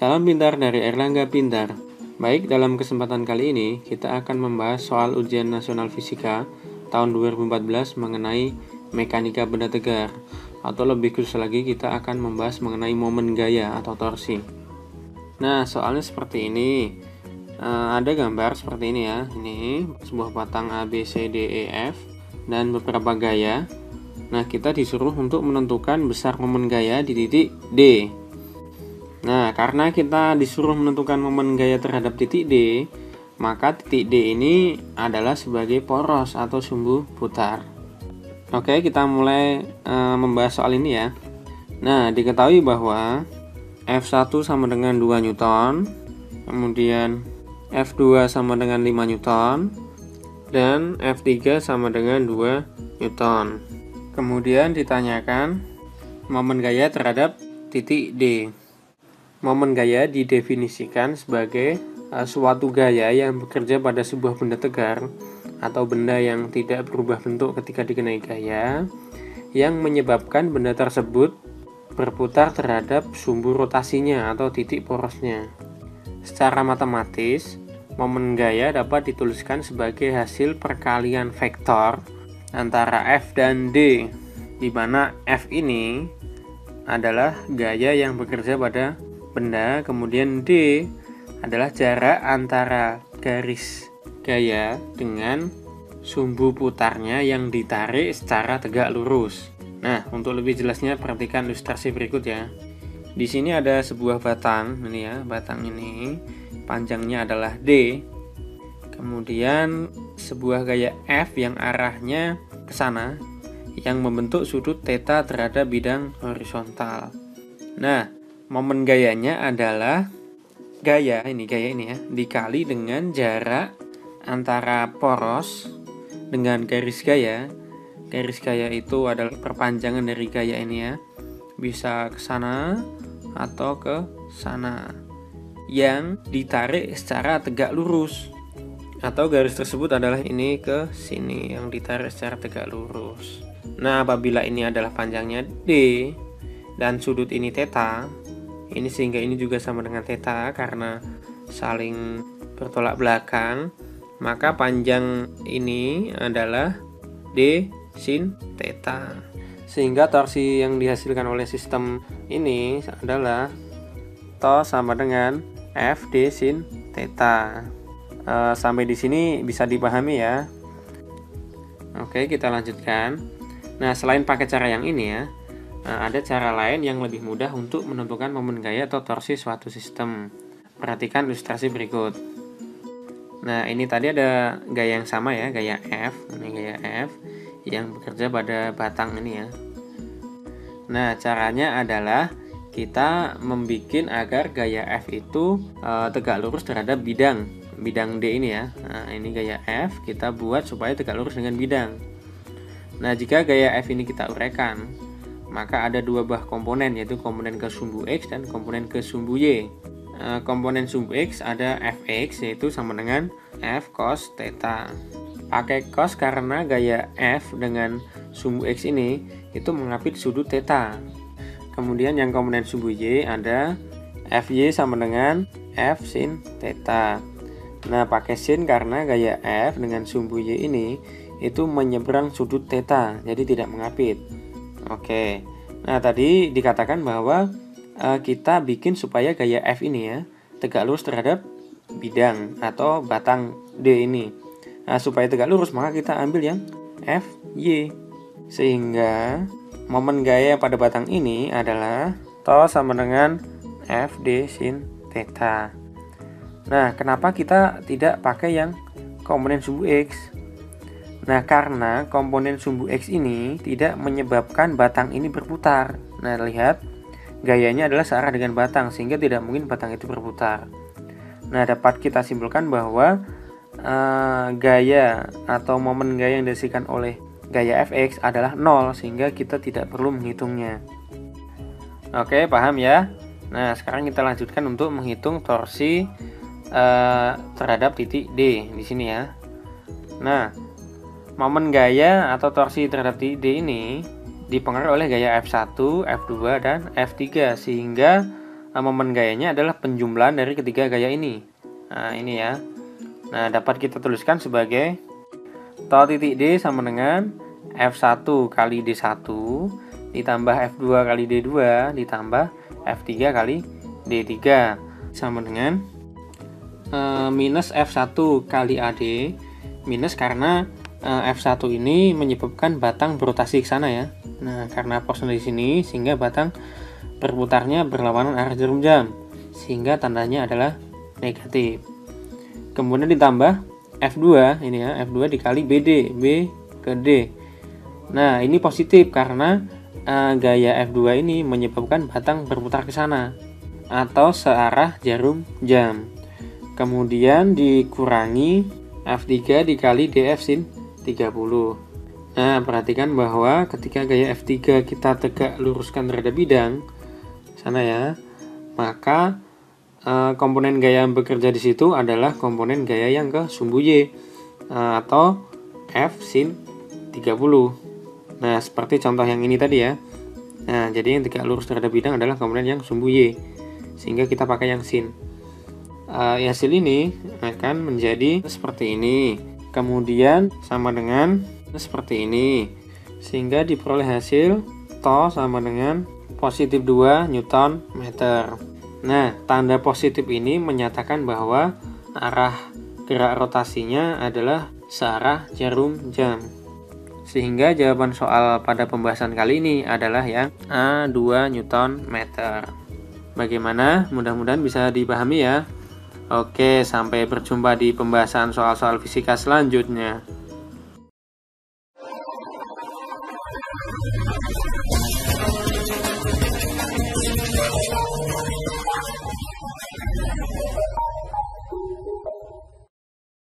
Salam pintar dari Erlangga Pintar. Baik, dalam kesempatan kali ini kita akan membahas soal ujian nasional fisika tahun 2014 mengenai mekanika benda tegar. Atau lebih khusus lagi kita akan membahas mengenai momen gaya atau torsi. Nah, soalnya seperti ini. Ada gambar seperti ini ya. Ini sebuah batang A, B, C, D, E, F dan beberapa gaya. Nah, kita disuruh untuk menentukan besar momen gaya di titik D. Nah, karena kita disuruh menentukan momen gaya terhadap titik D, maka titik D ini adalah sebagai poros atau sumbu putar. Oke, kita mulai membahas soal ini ya. Nah, diketahui bahwa F1 sama dengan 2 Newton, kemudian F2 sama dengan 5 Newton, dan F3 sama dengan 2 Newton. Kemudian ditanyakan momen gaya terhadap titik D. Momen gaya didefinisikan sebagai suatu gaya yang bekerja pada sebuah benda tegar atau benda yang tidak berubah bentuk ketika dikenai gaya, yang menyebabkan benda tersebut berputar terhadap sumbu rotasinya atau titik porosnya. Secara matematis, momen gaya dapat dituliskan sebagai hasil perkalian vektor antara F dan D, di mana F ini adalah gaya yang bekerja pada benda, kemudian D adalah jarak antara garis gaya dengan sumbu putarnya yang ditarik secara tegak lurus. Nah, untuk lebih jelasnya perhatikan ilustrasi berikut ya. Di sini ada sebuah batang, ini ya, batang ini panjangnya adalah D. Kemudian sebuah gaya F yang arahnya ke sana yang membentuk sudut theta terhadap bidang horizontal. Nah, momen gayanya adalah gaya ini ya, dikali dengan jarak antara poros dengan garis gaya. Garis gaya itu adalah perpanjangan dari gaya ini ya, bisa ke sana atau ke sana, yang ditarik secara tegak lurus. Atau garis tersebut adalah ini ke sini yang ditarik secara tegak lurus. Nah, apabila ini adalah panjangnya D dan sudut ini theta, ini sehingga ini juga sama dengan theta karena saling bertolak belakang, maka panjang ini adalah D sin theta. Sehingga torsi yang dihasilkan oleh sistem ini adalah to sama dengan F D sin theta. Sampai di sini bisa dipahami ya. Oke, kita lanjutkan. Nah, selain pakai cara yang ini ya, ada cara lain yang lebih mudah untuk menentukan momen gaya atau torsi suatu sistem. Perhatikan ilustrasi berikut. Nah, ini tadi ada gaya yang sama ya, gaya F. Ini gaya F yang bekerja pada batang ini ya. Nah, caranya adalah kita membuat agar gaya F itu tegak lurus terhadap bidang D ini ya. Nah, ini gaya F kita buat supaya tegak lurus dengan bidang. Nah, jika gaya F ini kita uraikan, maka ada dua buah komponen, yaitu komponen ke sumbu X dan komponen ke sumbu Y. Komponen sumbu X ada Fx, yaitu sama dengan F cos theta. Pakai cos karena gaya F dengan sumbu X ini itu mengapit sudut theta. Kemudian yang komponen sumbu Y ada Fy sama dengan F sin theta. Nah, pakai sin karena gaya F dengan sumbu Y ini itu menyeberang sudut theta, jadi tidak mengapit. Oke, nah tadi dikatakan bahwa kita bikin supaya gaya F ini ya tegak lurus terhadap bidang atau batang D ini. Nah, supaya tegak lurus maka kita ambil yang Fy, sehingga momen gaya pada batang ini adalah to sama dengan Fd sin theta. Nah, kenapa kita tidak pakai yang komponen sumbu X? Nah, karena komponen sumbu X ini tidak menyebabkan batang ini berputar. Nah, lihat, gayanya adalah searah dengan batang, sehingga tidak mungkin batang itu berputar. Nah, dapat kita simpulkan bahwa gaya atau momen gaya yang dihasilkan oleh gaya Fx adalah 0, sehingga kita tidak perlu menghitungnya. Oke, paham ya? Nah, sekarang kita lanjutkan untuk menghitung torsi terhadap titik D di sini ya. Nah, momen gaya atau torsi terhadap titik D ini dipengaruhi oleh gaya F1, F2, dan F3, sehingga momen gayanya adalah penjumlahan dari ketiga gaya ini. Nah, ini ya. Nah, dapat kita tuliskan sebagai tau titik D sama dengan F1 kali D1 ditambah F2 kali D2 ditambah F3 kali D3 sama dengan minus F1 kali AD, minus karena F1 ini menyebabkan batang berotasi ke sana ya. Nah, karena proporsional di sini sehingga batang berputarnya berlawanan arah jarum jam, sehingga tandanya adalah negatif. Kemudian ditambah F2 ini ya, F2 dikali BD, B ke D. Nah, ini positif karena gaya F2 ini menyebabkan batang berputar ke sana atau searah jarum jam. Kemudian dikurangi F3 dikali DF sin 30. Nah, perhatikan bahwa ketika gaya F3 kita tegak luruskan terhadap bidang sana ya, maka komponen gaya yang bekerja di situ adalah komponen gaya yang ke sumbu Y atau F sin 30. Nah, seperti contoh yang ini tadi ya. Nah, jadi yang tegak lurus terhadap bidang adalah komponen yang sumbu Y, sehingga kita pakai yang sin. Hasil ini akan menjadi seperti ini, kemudian sama dengan seperti ini, sehingga diperoleh hasil to sama dengan positif 2 Newton meter. Nah, tanda positif ini menyatakan bahwa arah gerak rotasinya adalah searah jarum jam. Sehingga jawaban soal pada pembahasan kali ini adalah yang A 2 Newton meter. Bagaimana? Mudah-mudahan bisa dipahami ya. Oke, sampai berjumpa di pembahasan soal-soal fisika selanjutnya.